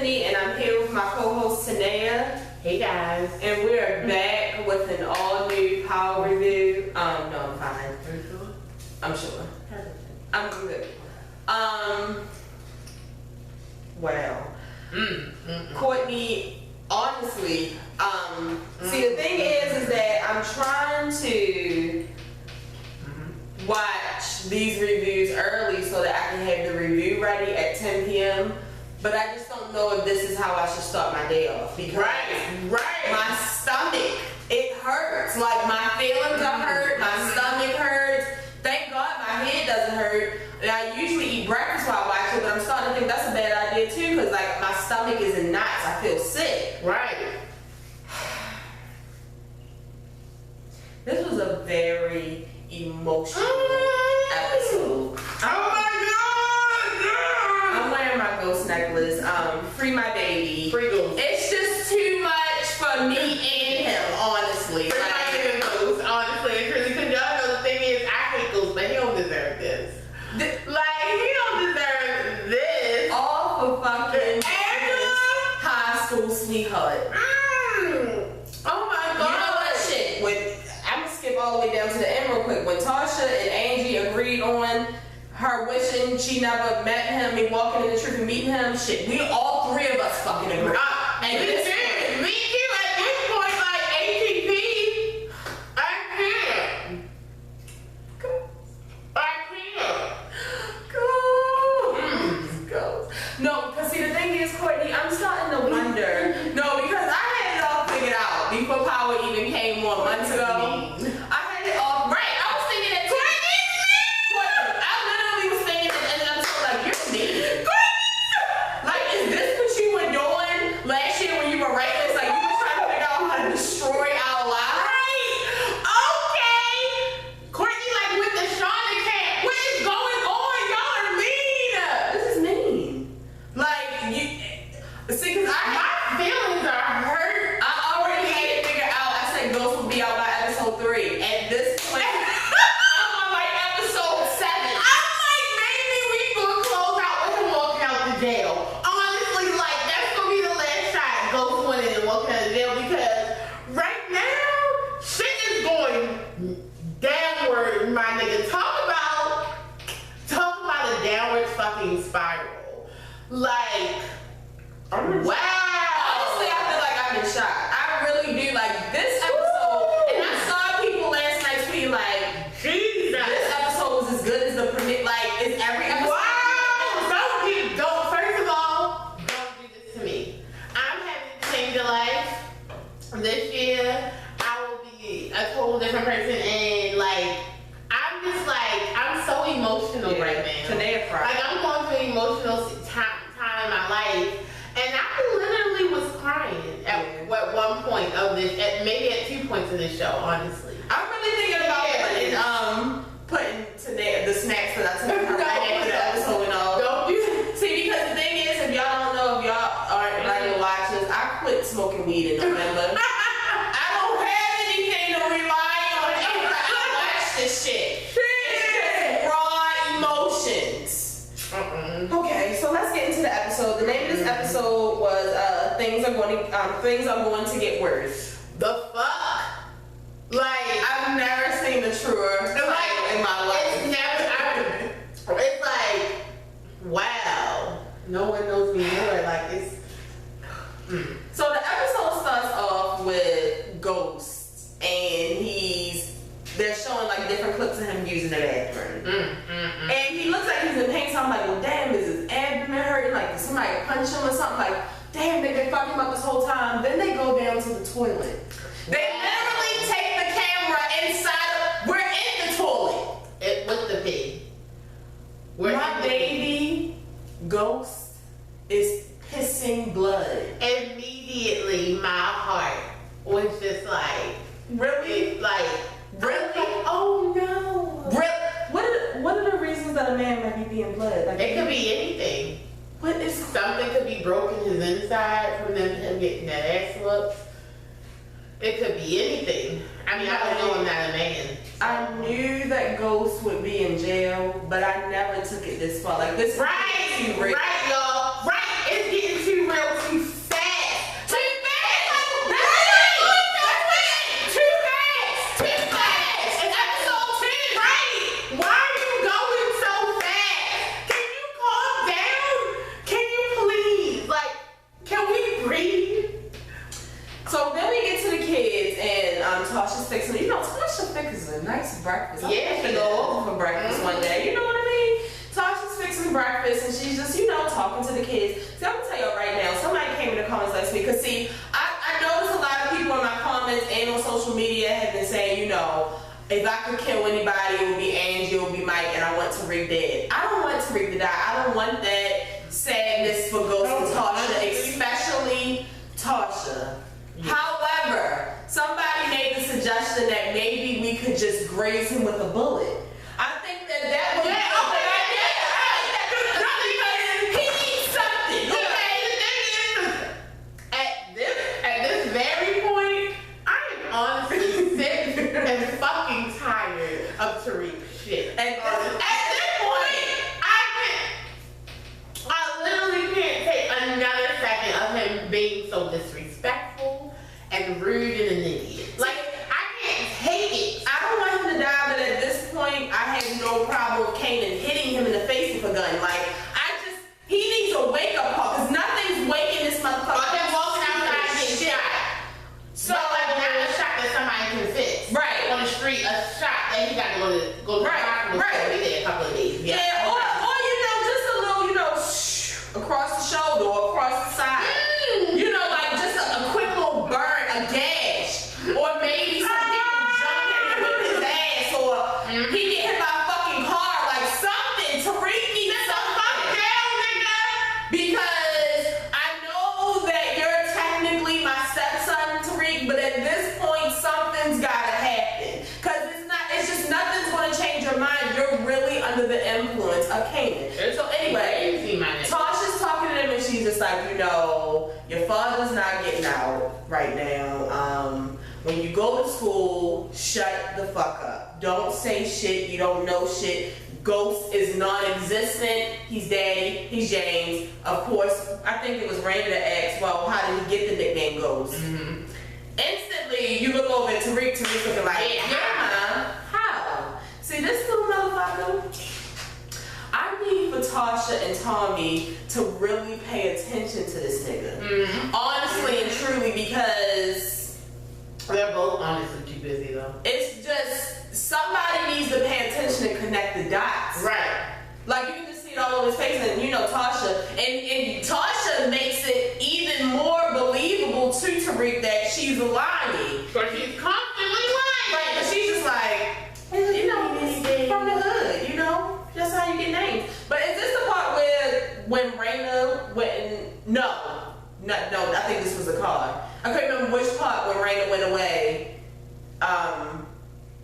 Tiffany, and I'm here with my co-host Tanea. Hey guys. And we are back with an all-new Power review. No, I'm fine. Are you sure? I'm sure. I'm good. Well, Courtney, honestly, see the thing is that I'm trying to watch these reviews early so that I can have the review ready at 10 p.m. But I just don't know if this is how I should start my day off because my stomach, it hurts. Like my feelings are hurt, my stomach hurts. Thank God my head doesn't hurt. And I usually eat breakfast while I watch it, but I'm starting to think that's a bad idea too because like my stomach is in knots. I feel sick. Right. This was a very emotional episode. Oh my God! I'm wearing my ghost necklace. Free my baby. Free ghost. It's just too much for me and him, honestly. Free my baby ghost, honestly. And truly, because y'all know the thing is, I hate ghosts, but he don't deserve this. He don't deserve this. All for fucking Angela! high school sweetheart. Oh my God. You know what shit? I'm gonna skip all the way down to the end real quick. When Tasha and Angie agreed on her wishing she never met him and walking in the truth and meeting him, shit, we all three of us fucking agreed. And Me this too. Me too. At this point, like ATP, I can't. Go. No, because see the thing is, Courtney, I'm starting to wonder. No, because I had it all figured out before Power even came on months ago. I had it all right. I was thinking that Courtney. I literally was thinking that, and I'm so like, you're me. Like, is this what you were doing last year when you were reckless? Like, you were trying to figure out how to destroy our lives. Okay. Courtney, like with the Shauna cat, what is going on? Y'all are mean. This is mean. Like, you see, because My feelings are hurt. I already had it figured out. I said Ghost would be out by episode 3. At this point, I'm on like episode 7. I'm like, maybe we gonna close out with him walking out the jail. Honestly, like that's gonna be the last shot. Ghost went in and walking out the jail because right now shit is going downward, my nigga. Talk about a downward fucking spiral. Like, wow. Honestly, I feel like I've been shocked. I really do. Like this episode, and I saw people last night tweet like, Jesus. this episode was as good as the premiere. Like, is every episode? Wow! Don't, first of all, don't do this to me. I'm having to change your life. This year, I will be a total different person, and like, I'm so emotional right now. Today, Friday. Like, I'm going through an emotional time in my life, and I literally was crying at one point of this, maybe at 2 points in this show, honestly. I'm really thinking about putting today the snacks that I took her right after the episode and all. Don't do that. See, because the thing is, if y'all don't know, if y'all aren't regular watchers, I quit smoking weed in November. I don't have anything to rely on after I watch this shit. It's just raw emotions. Okay, so let's get into the episode. The name of this episode was Things Are Going to Get Worse. The fuck? Like, I've never seen a truer title in my life. It's like, wow. No one knows me more. Like, it's. So the episode starts off with Ghost, and they're showing like different clips of him using the bathroom. And he looks like he's in pain, so I'm like, well, damn, is his abdomen hurting? Like, did somebody punch him or something? Like, damn, they've been fucking him up this whole time. Then they go down to the toilet. They literally take the camera inside we're in the toilet. With the pig. My baby Ghost is pissing blood. Immediately, my heart was just like, Really? like, Really? oh no. What are the reasons that a man might be being blood? Like, It could be anything. what is Something could be broken his inside from him getting that ass whooped. It could be anything. I mean, I don't know, I'm not a man. I knew that Ghost would be in jail, but I never took it this far. Like this, Right, y'all. Right, it's getting too real to go over for breakfast one day. You know what I mean? Tasha's fixing breakfast and she's just, talking to the kids. So I'm gonna tell y'all right now, somebody came in the comments last week, cause see, I noticed a lot of people in my comments and on social media have been saying, if I could kill anybody, it would be Angie, it would be Mike, and I want Tariq dead. I don't want Tariq to die. I don't want that sadness for Ghost and Tasha, especially Tasha. However, somebody made the suggestion that maybe we could just graze him with a bullet. I think that would be he needs something. Okay, at this very point, I am honestly sick and fucking tired of Tariq shit. And at this point, I literally can't take another second of him being so disrespectful and rude and an idiot. Like, I can't take it. I don't want him to die, but at this point, I have no problem with Kanan hitting him in the face with a gun. Like, he needs a wake-up call, because nothing's waking this motherfucker up. Him walking outside and getting shot. So, like, not a shot that somebody can fix. Right. On the street, a shot that he got to go to the hospital to be there a couple of days. Yeah, or just a little, across the shoulder or across the side. Like just a quick little burn, a gash. Or maybe some people jump in and whip his ass, or he get hit by a fucking car, like something. Tariq needs something. Because I know that you're technically my stepson, Tariq, but at this point, something's gotta happen. Because it's just nothing's gonna change your mind. You're really under the influence of Kanan. So anyway, Tasha's talking to them and she's just like, your father's not getting out right now. When you go to school, shut the fuck up. Don't say shit. You don't know shit. Ghost is non-existent. He's Daddy. He's James. Of course, I think it was Raina that asked, well, how did he get the nickname Ghost? Mm-hmm. Instantly, you look over at Tariq looking like, how? See, this little motherfucker, I need for Tasha and Tommy to really pay attention to this nigga. Mm-hmm. Honestly and truly, because they're both honestly too busy though. It's just, somebody needs to pay attention and connect the dots. Right. Like, you can just see it all over his face, and Tasha, and Tasha makes it even more believable to Tariq that she's lying. But she's constantly lying. Right, but she's just like, from the hood, that's how you get named. But is this the part where when Raina went, no, I think this was a car. I can't remember which part when Raina went away.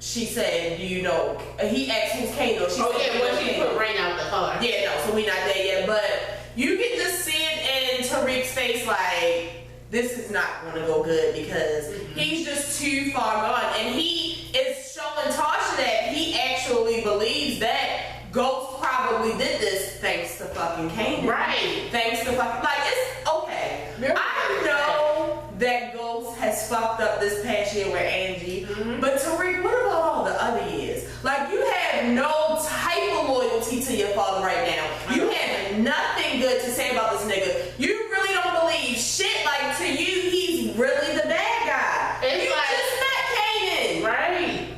She said, he asked who's Kano. She said, when she put Raina out the car. Yeah, no, so we not there yet. But you can just see it in Tariq's face, like, this is not going to go good because he's just too far gone. And he is showing Tasha that he actually believes that Ghost probably did this thanks to fucking Kanan. Right. Thanks to fucking, like, it's okay. I know that Ghost has fucked up this past year with Angie, but Tariq, what about all the other years? Like, you have no type of loyalty to your father right now. You have nothing good to say about this nigga. You really don't believe shit. Like, to you, he's really the bad guy. It's you like, just met Kanan. Right.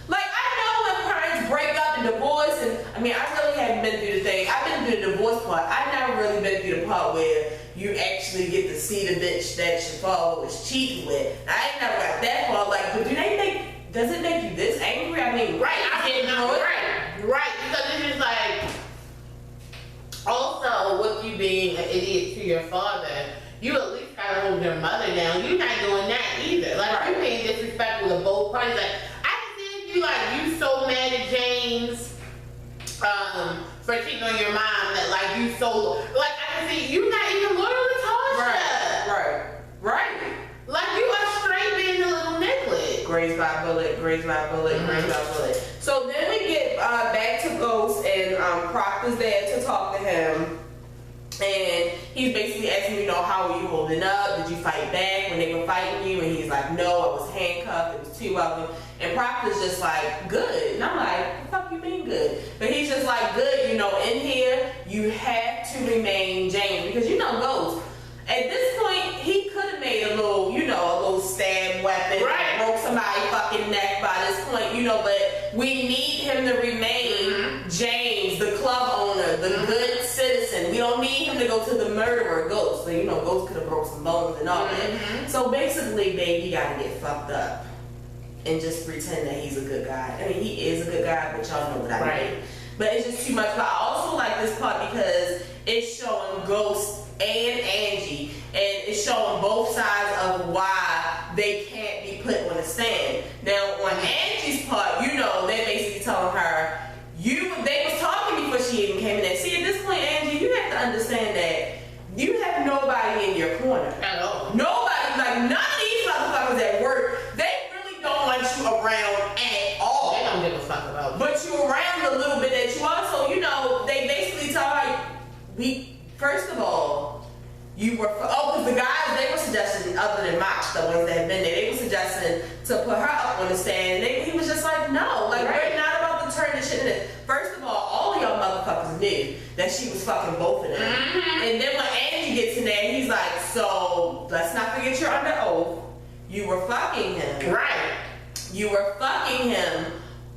Like, I know when parents break up and divorce, and I really haven't been through the thing. I've been through the divorce part. I've never really been through the part where you actually get to see the bitch that your father was cheating with. I ain't never got that far. Like, but does it make you this angry? Right, I didn't know it. Right, because it's just like, also with you being an idiot to your father, you at least gotta hold your mother down. You're not doing that either. Like, you're being disrespectful to both parties. Like, I can see you you so mad at James for cheating on your mom that I can see you not even loyal to Tasha. Right. Like, you are straight being a little necklace. Grazed by a bullet. So then we get back to Ghost, and Proctor's there to talk to him. And he's basically asking, how are you holding up? Did you fight back when they were fighting you? And he's like, no, I was handcuffed. It was two of them. And Proctor's just like, good. And I'm like, what the fuck you mean good? But he's just like, good, in here, you have to remain James. Because Ghost, at this point, he could have made a little, a little stab weapon. Right. Broke somebody's fucking neck by this point, but we need him him to remain James, the club owner, the good citizen. We don't need him to go to the murderer, Ghost. So, you know, Ghost could have broke some bones and all that. So basically, babe, you gotta get fucked up and just pretend that he's a good guy. I mean, he is a good guy, but y'all know what I mean. But it's just too much. But I also like this part because it's showing Ghost and Angie, and it's showing both sides of why they can't be put on the stand. Now, on Angie's part, you know, they're basically telling her, they was talking before she even came in there. See, at this point, Angie, you have to understand that you have nobody in your corner. Hello. Nobody, like none of these motherfuckers at work, they really don't want you around at all. They don't give a fuck about you. But you around the little bit that you are, so you know, they basically tell her, first of all, because the guys, they were suggesting, other than Mox, the ones that have been there, they were suggesting to put her up on the stand. He was just like, no, like, we're not about to turn this shit into. First of all of y'all motherfuckers knew that she was fucking both of them. And then when Angie gets in there, he's like, so, let's not forget you're under oath. You were fucking him. Right. You were fucking him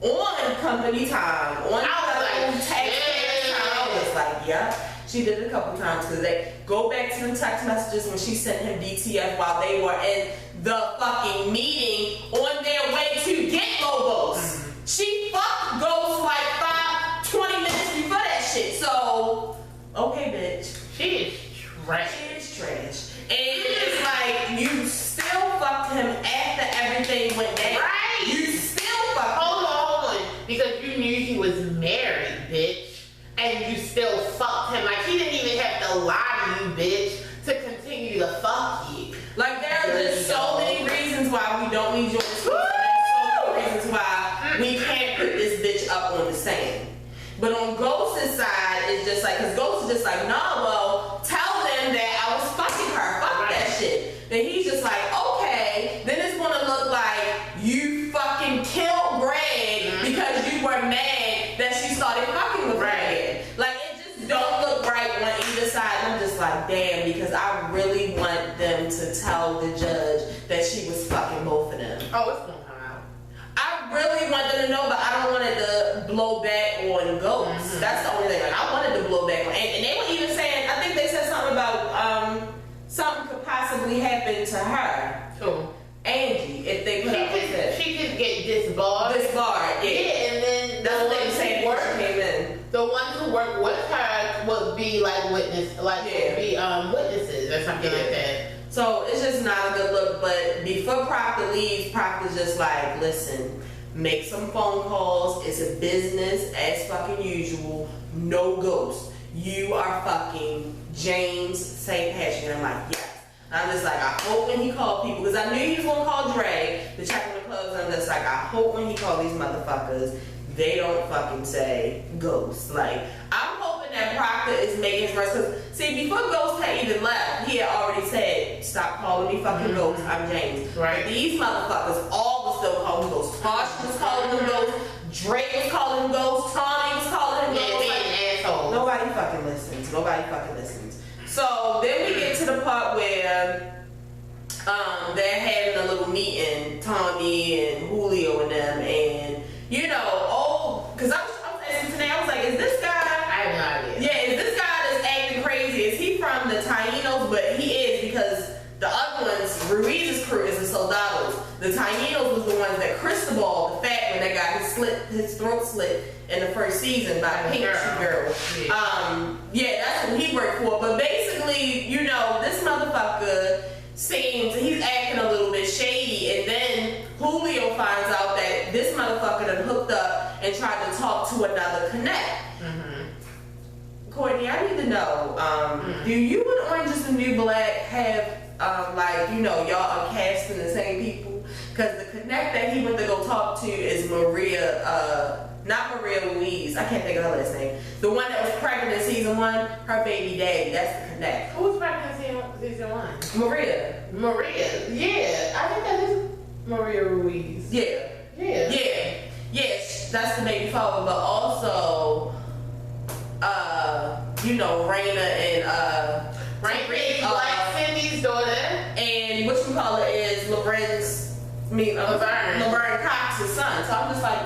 on company time, on taxpayer time. I was like, yeah. She did it a couple times because they go back to the text messages when she sent him DTF while they were in the fucking meeting on their way to get Lobos. She fucked Ghost like 20 minutes before that shit. So, okay, bitch. She is trash. She is trash. And it's like, you still fucked him after everything went down. Right. You still fucked him. Hold on. Because you knew he was married, bitch. And you still fucked him. Like, he didn't even have to lie to you, bitch, to continue to fuck you. Like, there are just so many reasons why we don't need you on the screen. There's so many reasons why we can't put this bitch up on the stand. But on Ghost's side, it's just like, because Ghost is just like, no, well, tell them that I was fucking her. Fuck that shit. Then he's just like, okay, then it's gonna look like you fucking killed Greg because you were mad that she started fucking with Greg. Like, it just don't look right on either side. And I'm just like, damn, because I really want them to tell the judge that she was fucking both of them. Oh, it's gonna come out. I really want them to know, but I don't want it to blow back on Ghost. That's the only thing. Like, I wanted to blow back on, and they were even saying, I think they said something about something could possibly happen to her. Who? Angie, if they put up with it. She could get disbarred. Disbarred, yeah. Yeah, and then That's the what they ones were saying who when work, she came in. the ones who work with her would be like witnesses or something like that. So it's just not a good look. But before Proctor leaves, Proctor's just like, listen, make some phone calls. It's a business as fucking usual. No Ghost. You are fucking James St. Patrick. And I'm like, yes. I'm just like, I hope when he called people, because I knew he was going to call Dre to check on the clubs. I'm just like, I hope when he called these motherfuckers, they don't fucking say Ghost. Like, I'm hoping that Proctor is making his rest. Because, see, before Ghost had even left, he had already said, stop calling me fucking Ghost. I'm James. Right. But these motherfuckers all was still calling him Ghost. Tosh was calling him Ghost. Drake was calling him Ghost. Tommy was calling him Ghost. Assholes. Nobody fucking listens. Nobody fucking listens. So then we get to the part where they're having a little meeting, Tommy and Julio and them, and you know, because I was asking today, I was like, is this guy? I have no idea. Yeah, is this guy that's acting crazy? Is he from the Tainos? But he is, because the other ones, Ruiz's crew is the Soldados. The Tainos was the ones that Cristobal, the fat one that got his throat slit in the first season by Pink Girl. Yeah, that's what he worked for. But basically, you know, this motherfucker he's acting a little bit shady, and then Julio finds out that this motherfucker done hooked up and tried to talk to another connect. Courtney, I need to know, do you and Orange is the New Black have, like, you know, y'all are casting the same people? Because the connect that he went to go talk to is Maria, not Maria Louise, I can't think of her last name. The one that was pregnant in season 1, her baby daddy, that's the connect. Who was pregnant in season 1? Maria. Yeah. I think that is Maria Ruiz. Yeah. Yes, that's the baby father, but also, you know, Raina and, Raina is Black Cindy's daughter. And whatchamacallit is Laverne Cox's son. So I'm just like,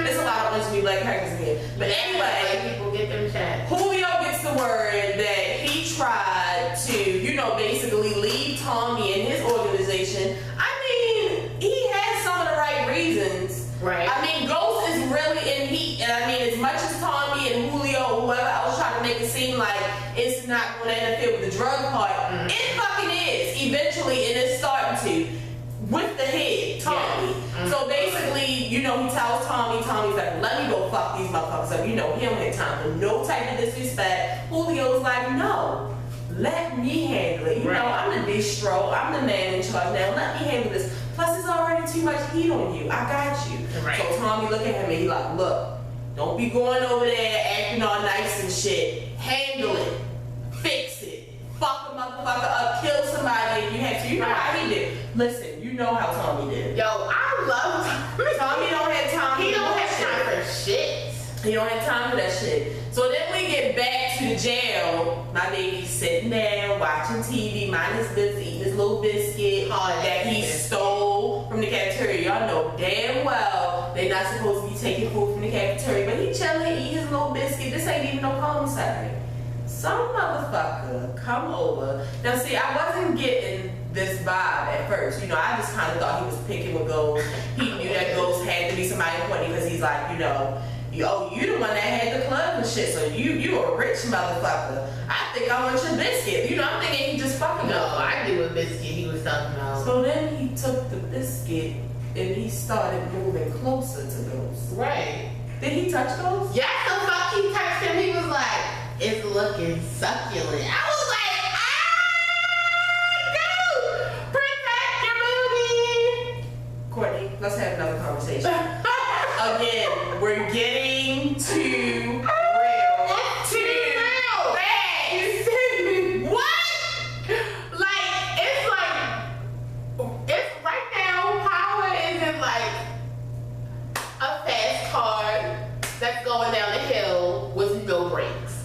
it's a lot of bunch of new black characters again. But anyway, people get them shots. Julio gets the word that he tried to, basically leave Tommy and his organization. I mean, he had some of the right reasons. Right. I mean, Ghost is really in heat, and I mean, as much as Tommy and Julio, whoever else trying to make it seem like it's not going to interfere with the drug part, it fucking is eventually, and it's starting to with the head, Tommy. Yeah. So basically, he tells Tommy's like, let me go fuck these motherfuckers up. He don't have time for no type of disrespect. Julio's like, no. Let me handle it. I'm the distro. I'm the man in charge now. Let me handle this. Plus, there's already too much heat on you. I got you. Right. So Tommy look at him and he like, look, don't be going over there acting all nice and shit. Handle it. Fix it. Fuck a motherfucker up. Kill somebody if you have to. You know how he did. Listen, you know how Tommy did. Yo, I love Tommy. Tommy don't have time. He don't have time for shit. He don't have time for that shit. So then we get back to the jail. My baby's sitting there watching TV, minding his business, eating his little biscuit that he stole from the cafeteria. Y'all know damn well they not supposed to be taking food from the cafeteria, but he chilling, eating his little biscuit. This ain't even no commissary. Some motherfucker come over. Now see, I wasn't getting this vibe at first. I just kind of thought he was picking with Ghost. He knew that Ghost had to be somebody important because he's like, you the one that had the club and shit, so you a rich motherfucker. I think I want your biscuit. I'm thinking he just fucking No, up. I knew what biscuit he was talking about. So then he took the biscuit and he started moving closer to Ghost. Right. Did he touch Ghost? Yeah, the fuck he touched him. He was like, it's looking succulent. I was like, go! Protect your booty! Courtney, let's have another conversation. Again, we're getting too real. It's too real. Facts. What? It's right now, power isn't like a fast car that's going down the hill with no brakes.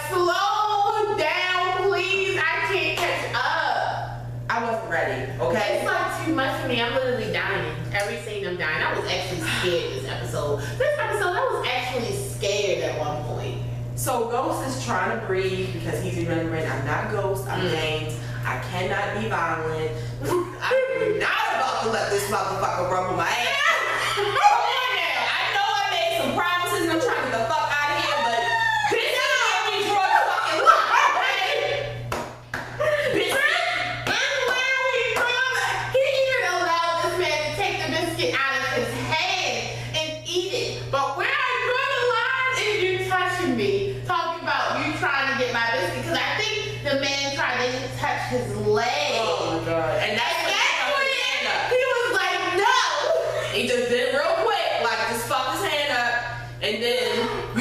Slow down, please. I can't catch up. I wasn't ready, okay? It's like too much for me. I'm literally dying. Every scene I'm dying. I was actually scared this episode. I was actually scared at one point. So Ghost is trying to breathe because he's remembering, I'm not Ghost, I'm James. I cannot be violent. I'm not about to let this motherfucker rumble my ass. Come on now. I know I made some promises and I'm trying to get the fuck out of here, but this is how we draw the fucking line, okay? Bitch. He even allowed this man to take the biscuit out of his hand and eat it. But where I draw the line is you touching me, talking about you trying to get my biscuit, because I think the man tried to touch his leg. Oh my god. And that's when he was like, no. He just did it real quick, just fucked his hand up, and then, I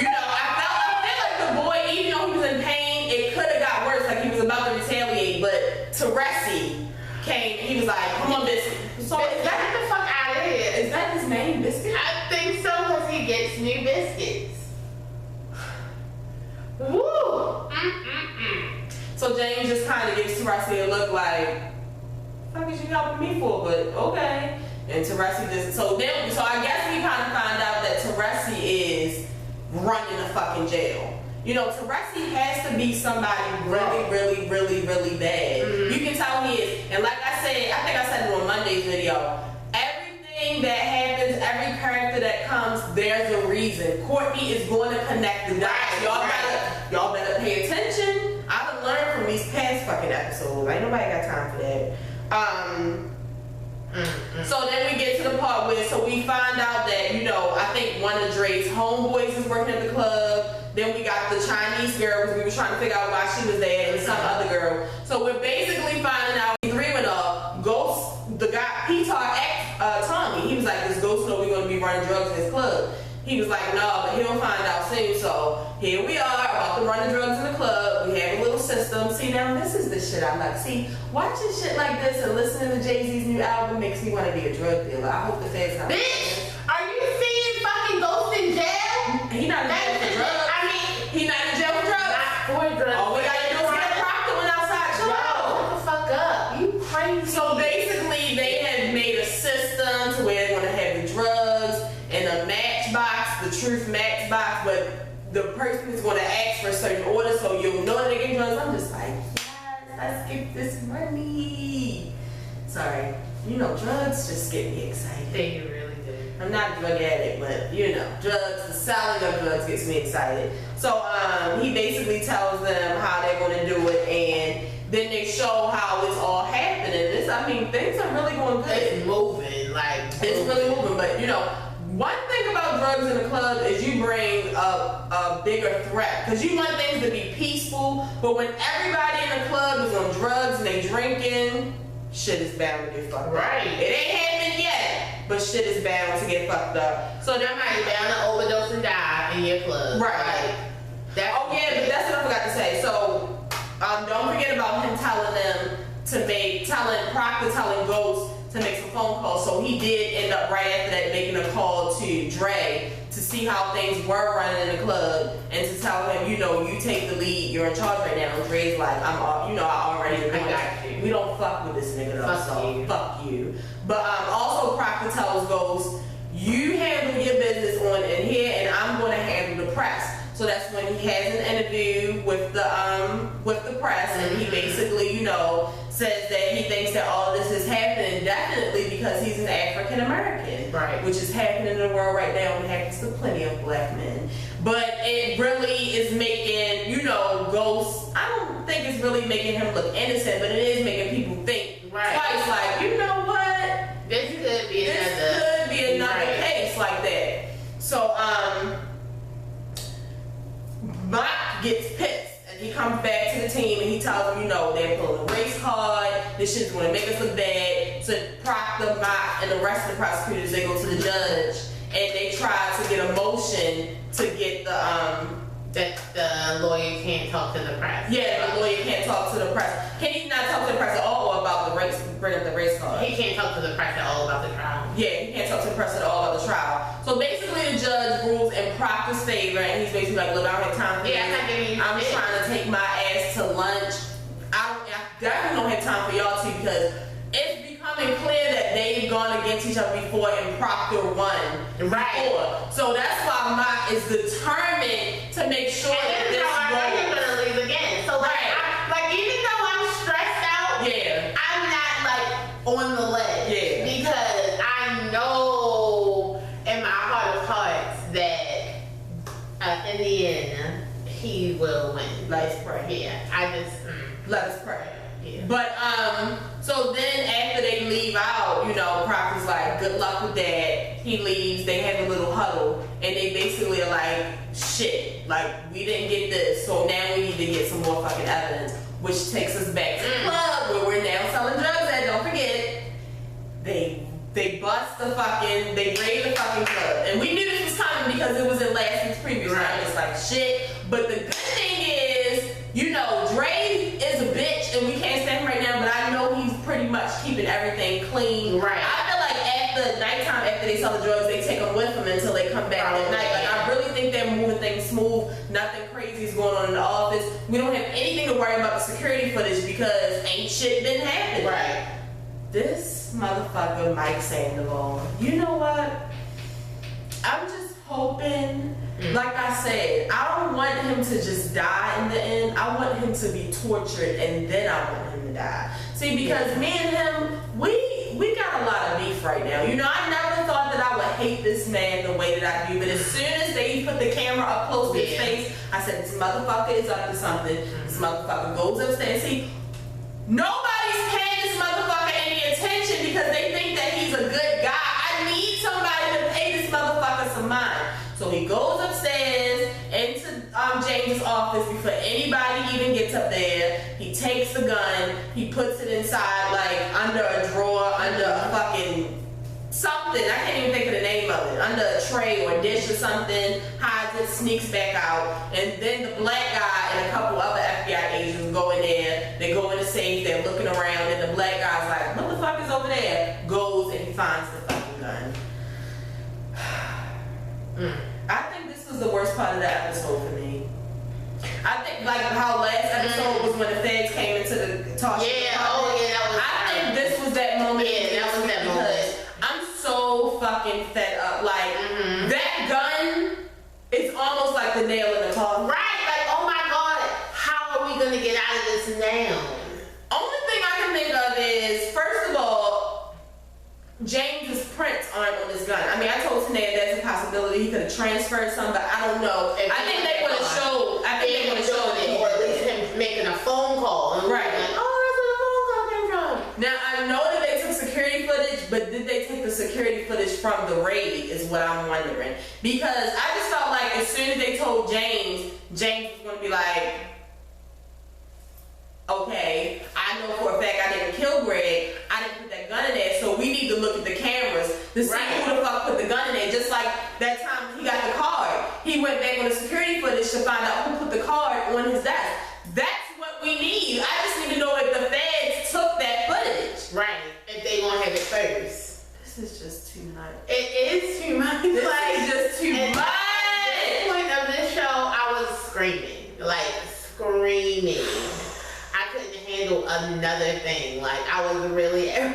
feel like the boy, even though he was in pain, it could have got worse, like he was about to retaliate, but Teresi came, he was like, come on, Biscuit. So Get the fuck out of here. is that his name, Biscuit? I think so, because he gets new biscuits. Woo! So James just kind of gives Teresi a look like, what the fuck is you helping me for? But okay. And Teresi just, so I guess we kind of find out that Teresi is running the fucking jail. Teresi has to be somebody really, really, really, really bad. Mm-hmm. You can tell he is. And like I said, I think I said it on Monday's video, everything that happens, every character that comes, there's a reason. Courtney is going to connect the dots. Y'all better pay attention. I've learned from these past fucking episodes. Ain't nobody got time for that. So then we get to the part where, so we find out that, I think one of Dre's homeboys is working at the club. Then we got the Chinese girl, because we were trying to figure out why she was there, and some other girl. So we're basically finding out three went off. Ghost, the guy, P-Talk asked Tommy. He was like, does Ghost know we're going to be running drugs in this club? He was like, no, but he'll find out soon. So here we are, about to run the drugs in the club. We have a little system. See, now this is the shit I like. See, watching shit like this and listening to Jay-Z's new album makes me want to be a drug dealer. I hope the feds not. Bitch, are you seeing fucking Ghost in jail? He not in jail for drugs. He not in jail for drugs. Not for drugs. All we gotta do is get a Proctor one outside. Chill out. Shut the fuck up. You crazy. So basically, they had made a system to where they're gonna have the drugs in a matchbox, the this max box, but the person is going to ask for a certain order, so you'll know that they're getting drugs. I'm just like, yes, let's get this money. Sorry, drugs just get me excited. They really do. I'm not a drug addict, but drugs, the selling of drugs gets me excited. So he basically tells them how they're going to do it, and then they show how it's all happening. Things are really going good. It's moving, it's really moving. But one thing about drugs in the club is you bring a bigger threat, because you want things to be peaceful. But when everybody in the club is on drugs and they drinking, shit is bound to get fucked up. Right. It ain't happened yet, but shit is bound to get fucked up. So there might be bound to overdose and die in your club. Right. But that's what I forgot to say. So don't forget about him telling Ghost to make some phone calls. So he did end up right after that making a call to Dre to see how things were running in the club and to tell him, you take the lead, you're in charge right now. And Dre's like, I already agree. I got you. We don't fuck with this nigga though, fuck you. But also Proctor tells Ghost, you handle your business on in here and I'm going to handle the press. So that's when he has an interview with the press, and he basically, says that he thinks that all of this is happening definitely because he's an African American, right? Which is happening in the world right now and happens to plenty of black men. But it really is making, Ghost. I don't think it's really making him look innocent, but it is making people think twice. Like, you know what? This could be another case like that. So Mike gets pissed and he comes back to the team and he tells them, they're pulling a race card, this shit's gonna make us look bad. So Proctor, Mike, and the rest of the prosecutors, they go to the judge and they try to get a motion to get that the lawyer can't talk to the press. Yeah, the lawyer can't talk to the press. Can he not talk to the press at all about the race, bring up the race card? He can't talk to the press at all about the trial. Yeah, he can't talk to the press at all about the trial. So basically the judge rules in Proctor's favor and he's basically like, look, I don't have time for this. I'm trying to take my ass to lunch. I definitely don't have time for y'all two because it's becoming clear that they've gone against each other before and Proctor won before. So that's why Mike is determined to make sure that this goes. Gonna leave again. So even though I'm stressed out, I'm not on the ledge because I know in my heart of hearts that in the end he will win. Let's pray. Let us pray. Yeah. But so then after they leave out, Proctor's like, good luck with that. He leaves, they have a little huddle, and they basically are like, shit, we didn't get this, so now we need to get some more fucking evidence, which takes us back to the club where we're now selling drugs at. Don't forget, they raid the fucking club. And we knew this was coming because it was in last week's preview. Right. It's like shit. But the good thing is, Dre is a bitch and we can't stand him right now, but I know he's pretty much keeping everything clean. Right. I feel like at nighttime after they sell the drugs, they take them with them until they come back at night. I really think they're moving things smooth. Nothing crazy is going on in the office. We don't have anything to worry about the security footage because ain't shit been happening. Right. This motherfucker, Mike Sandoval, you know what? I'm just hoping, like I said, I don't want him to just die in the end. I want him to be tortured and then I want him to die. See, because me and him, we got a lot of beef right now. I never thought that I would hate this man the way that I do, but as soon as they put the camera up close to his face, I said, this motherfucker is up to something. This motherfucker goes upstairs. See, nobody's paying this motherfucker any attention because they think that he's a good guy. I need somebody to pay this motherfucker some mind. So he goes upstairs into James' office before anybody even gets up there. He takes the gun, he puts it inside under a drawer, under a fucking something. I can't even think of the name of it. Under a tray or dish or something, hides it, sneaks back out, and then the black guy and a couple other FBI agents go in there. They go in the safe, they're looking around, and the black guy's like, what the fuck is over there? Goes and he finds the fucking gun. I think this was the worst part of the episode for me. I think how last episode was when the feds came into the talk. I think this was that moment. Yeah, that was that moment. I'm so fucking fed up. That gun now? Only thing I can think of is, first of all, James's prints aren't on this gun. I mean, I told Tanae there's a possibility he could have transferred some, but I don't know. I think they would have showed. I think they would have showed it, or at least him making a phone call. And right. Like, oh, that's where the phone call came from. Now I know that they took security footage, but did they take the security footage from the raid? Is what I'm wondering. Because I just felt like as soon as they told James was going to be like, okay, I know for a fact I didn't kill Greg. I didn't put that gun in there, so we need to look at the cameras to see who the fuck put the gun in there. Just like that time he got the card, he went back on the security footage to find out who put the card on his desk. That's what we need. I just need to know if the feds took that footage. Right. If they gonna have it first. This is just too much. It is too much. This is just too much. At the point of this show, I was screaming. Like, screaming. I couldn't handle another thing. Like, I was really... I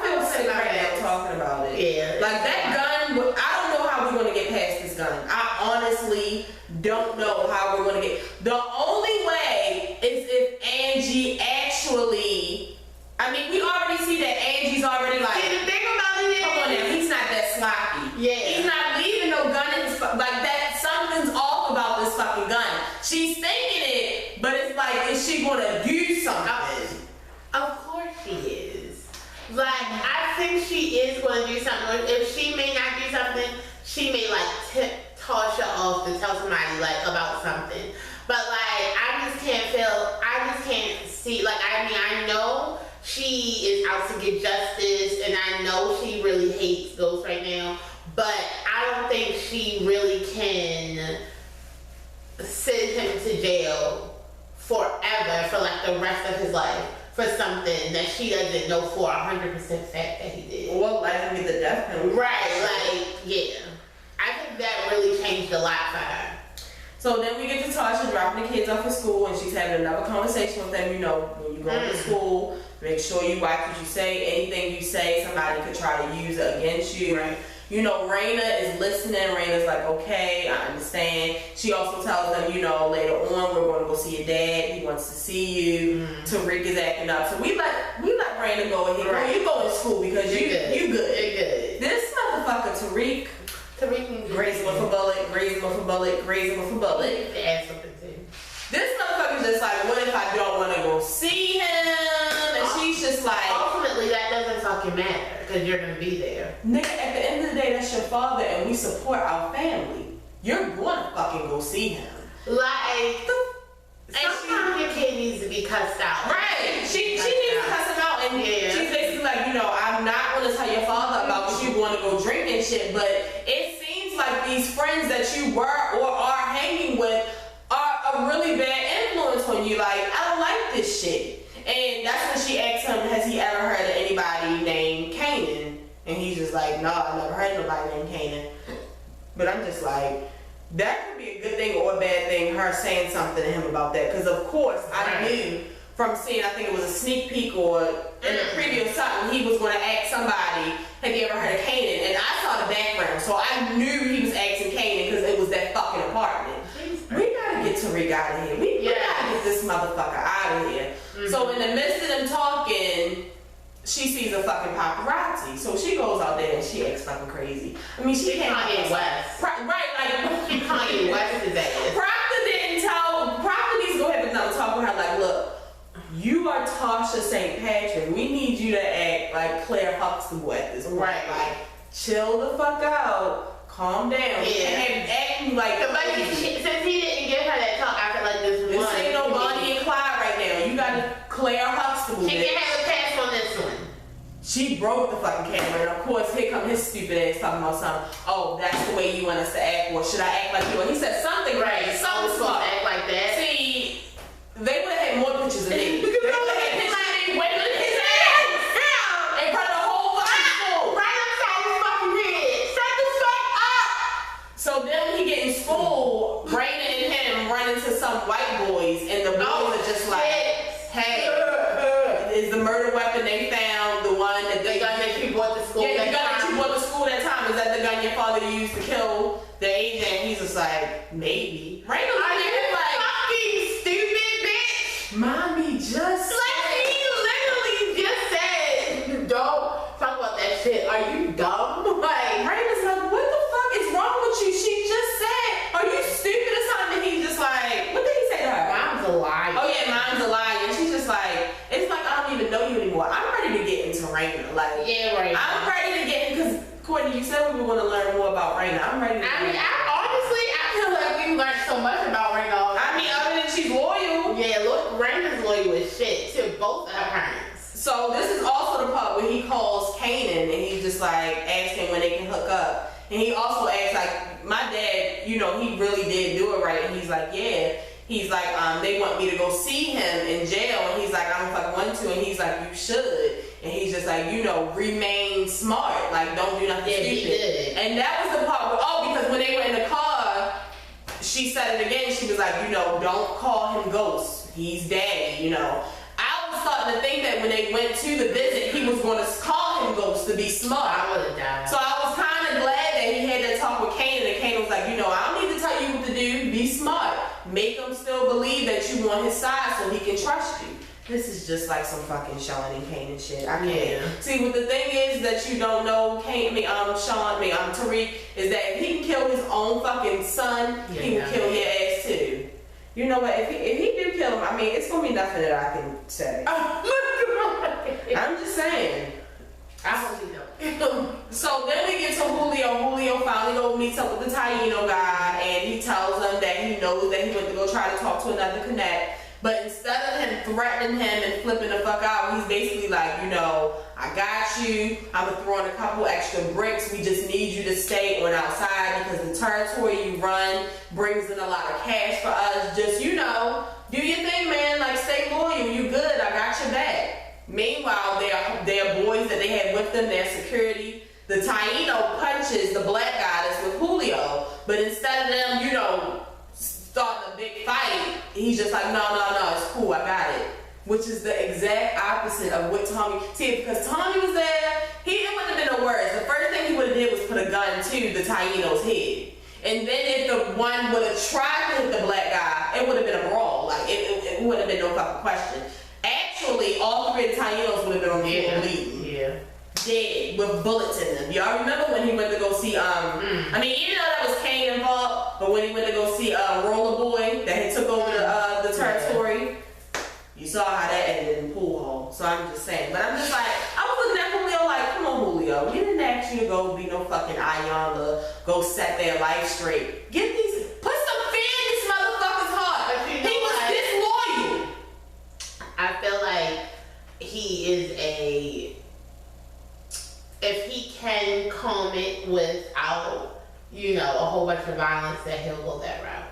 feel sick right now talking about it. Yeah. Like, that gun, I don't know how we're going to get past this gun. I honestly don't know how we're going to get... The only way is if Angie actually... I mean, we already see that Angie's already like... See, the thing about it is... Come on now, he's not that sloppy. Yeah. He's not leaving no gun in his... Like, that, something's off about this fucking gun. She's thinking it, but it's like, is she going to do something? Of course she is. Like, I think she is going to do something. If she may not do something, she may like tip Tasha off to tell somebody like about something. But like, I just can't see, like, I mean, I know she is out to get justice and I know she really hates Ghost right now, but I don't think she really can send him to jail forever for like the rest of his life for something that she doesn't know for 100% fact that he did. Well, like, I mean, the death penalty. Right, like, yeah. I think that really changed a lot for her. So then we get to Tasha dropping the kids off at school, and she's having another conversation with them. You know, when you go to school, make sure you watch what you say. Anything you say, somebody could try to use it against you. Right. You know, Raina is listening. Raina's like, okay, I understand. She also tells them, you know, later on we're going to go see your dad. He wants to see you. Tariq is acting up, so we let Raina go ahead. Right. You go in school because you good. You good. This motherfucker Tariq. Graze him with a bullet, graze him with a bullet, graze him with a bullet. Add something too. This motherfucker's just like, what if I don't want to go see him? And she's just like... Ultimately, that doesn't fucking matter, because you're going to be there. Nigga, at the end of the day, that's your father, and we support our family. You're going to fucking go see him. Like, sometimes your kid needs to be cussed out. Right. She needs to cuss him out, and she's basically like, you know, I'm not going to tell your father about you going to go drink and shit, but it seems like these friends that you were or are hanging with are a really bad influence on you. Like, I don't like this shit. And that's when she asked him, has he ever heard of anybody named Kanan? And he's just like, no, I never heard of nobody named Kanan. But I'm just like, that could be a good thing or a bad thing, her saying something to him about that. Because of course, I knew from seeing, I think it was a sneak peek or in the preview of something, he was going to ask somebody, have you ever heard of Kanan? And I saw the background, so I knew he was asking Kanan because it was that fucking apartment. We gotta get Tariq out of here. We gotta get this motherfucker out of here. So in the midst of them talking, she sees a fucking paparazzi. So she goes out there and she acts fucking crazy. I mean, she can't Kanye West. Right, like She Kanye West is ass. Proctor needs to go ahead and talk with her like, look, you are Tasha St. Patrick. We need you to act like Claire Huxtable at this point. Right. Like, chill the fuck out. Calm down. Yeah. Acting like since he didn't give her that talk, I feel like this ain't no Bonnie and Clyde right now. You got Claire Huxtable. She can have a pass on this one. She broke the fucking camera, and of course, here come his stupid ass talking about something. Oh, that's the way you want us to act, or should I act like you? And he said something Right. something smart. Act like that. See, they would have had more pictures of me. They would have had pictures of me waving his ass in front of the whole fucking school. Right upside his fucking head. Shut the fuck up. So then when he get in school, Raina and him run into some white boys, and the boys are just like, hey, is the murder weapon they found the one that The gun that you brought to school? Yeah, the gun that you brought to school that time, is that the gun your father used to kill the agent? He's just like, maybe. Raina Are you like, fucking stupid bitch? I feel like we learned so much about Raina. I mean, other than she's loyal. Yeah, look, Raina's loyal as shit to both of her parents. So this is also the part where he calls Kanan and he just like asks him when they can hook up. And he also asks like, my dad, you know, he really did do it right. And he's like, yeah. He's like, they want me to go see him in jail. And he's like, I don't fucking want to. And he's like, you should. And he's just like, you know, remain smart. Like, don't do nothing stupid. And that was the part where, because when they were in the car, she said it again. She was like, you know, don't call him Ghost. He's daddy, you know. I was starting to think that when they went to the visit, he was going to call him Ghost to be smart. I would have died. So I was kind of glad that he had that talk with Kanan. And Kanan was like, you know, I don't need to tell you what to do. Be smart. Make him still believe that you on his side so he can trust you. This is just like some fucking Sean and Kanan shit. I can't. Yeah. See, what the thing is that you don't know, Tariq, is that if he can kill his own fucking son, he will kill your ass too. You know what? If he do kill him, I mean, it's gonna be nothing that I can say. I'm just saying. I hope he don't. So then we get to Julio. Julio finally go meets up with the Taino guy, and he tells him that he knows that he went to go try to talk to another connect. But instead of him threatening him and flipping the fuck out, he's basically like, you know, I got you. I'm gonna throw in a couple extra bricks. We just need you to stay on outside because the territory you run brings in a lot of cash for us. Just, you know, do your thing, man. Like, stay loyal. You good. I got your back. Meanwhile, their boys that they had with them, their security, the Taino punches the black guy that's with Julio. But instead of them, you know, starting a big fight, he's just like, no, it's cool, I got it. Which is the exact opposite of what Tommy, see, because Tommy was there, it wouldn't have been no words. The first thing he would have did was put a gun to the Taino's head. And then if the one would have tried to hit the black guy, it would have been a brawl. Like, it would have been no fucking question. Actually, all three of the Tainos would have been on the floor bleeding. Yeah. Dead with bullets in them. Y'all remember when he went to go see I mean, even though that was Kane involved, but when he went to go see Roller Boy that had took over the territory, you saw how that ended in pool hall. So I'm just saying. But I'm just like, I was looking at Julio like, come on Julio, we didn't ask you to go be no fucking Ayala, go set their life straight. Put some fear in this motherfucker's heart. He was disloyal. I feel like he is if he can calm it without, you know, a whole bunch of violence, that he'll go that route.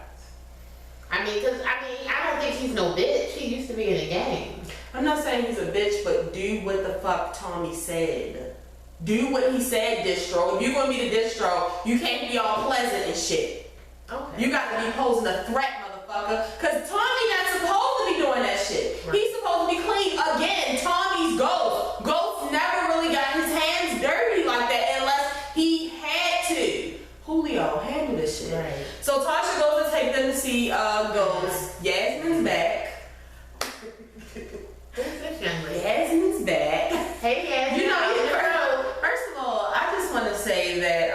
I don't think he's no bitch. He used to be in a gang. I'm not saying he's a bitch, but do what the fuck Tommy said. Do what he said, Distro. If you're gonna be the Distro, you can't be all pleasant and shit. Okay. You gotta be posing a threat, motherfucker. Cause Tommy not supposed to be doing that shit. Right. He's supposed to be clean. Again, Tommy's Ghost. Ghost never really got his hands dirty like that unless he had to. Julio, handle this shit. Right. So Tasha goes to take them to see Ghost. Yasmin's back. Who's this young lady? Yasmin's back. Hey, Yasmin. You know, first of all, I just want to say that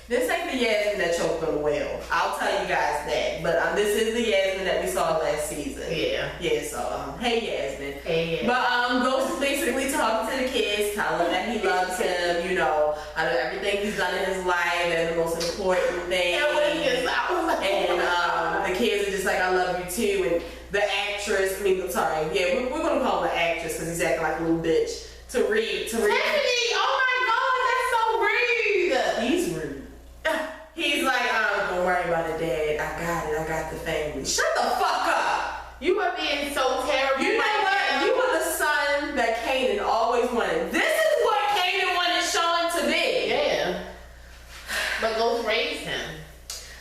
this ain't the Yasmin that choked on the whale. I'll tell you guys that. But this is the Yasmin that we saw last season. Yeah. Yeah, so, hey Yasmin. Hey, Yasmin. But Ghost is basically talking to the kids, telling them that he loves him, you know, out of everything he's done in his life, and the most important thing. And the kids are just like, I love you too. And the actress, we're going to call him an actress because he's acting like a little bitch. Tariq. Tiffany, oh my God, that's so rude. He's rude. He's like, don't worry about it, Dad. I got the family. Shut the fuck up. You are being so terrible. You know what? You were the son that Kanan always wanted. This is what Kanan wanted Sean to be. Yeah. But Ghost raised him.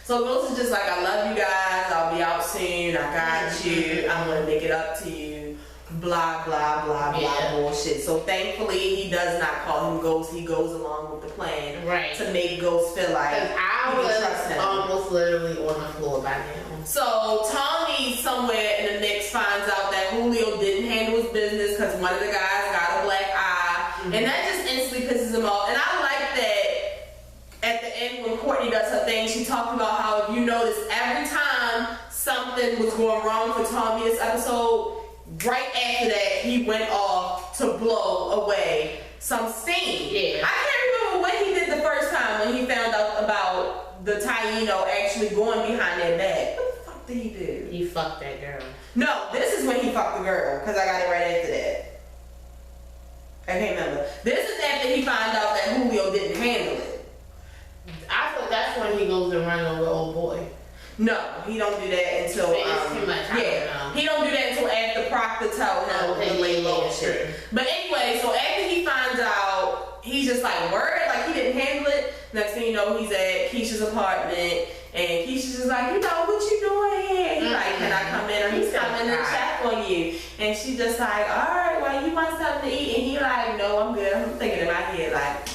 So Ghost is just like, I love you guys. I'll be out soon. I got you. I'm going to make it up to you. Blah, blah, blah, blah, bullshit. So thankfully, he does not call him Ghost. He goes along with the plan to make Ghost feel like he can trust him. Almost literally on the floor by now. So Tommy, somewhere in the mix, finds out that Julio didn't handle his business because one of the guys got a black eye. Mm-hmm. And that just instantly pisses him off. And I like that at the end when Courtney does her thing, she talked about how, if you notice, every time something was going wrong for Tommy this episode, right after that, he went off to blow away some steam. Yeah. I can't remember what he did the first time. the Taino actually going behind their back. What the fuck did he do? He fucked that girl. No, this is when he fucked the girl, because I got it right after that. I can't remember. This is after he found out that Julio didn't handle it. I thought that's when he goes and run over old boy. No, he don't do that until It's too much. I don't know. he don't do that until after Proctor tell him to lay low and shit. But anyway, so after he finds out, he's just like worried, like he didn't handle it. Next thing you know, he's at Keisha's apartment, and Keisha's just like, you know, what you doing here? He like, can I come in? Or he's coming to check on you. And she just like, all right, well, you want something to eat? And he like, no, I'm good. I'm thinking in my head like,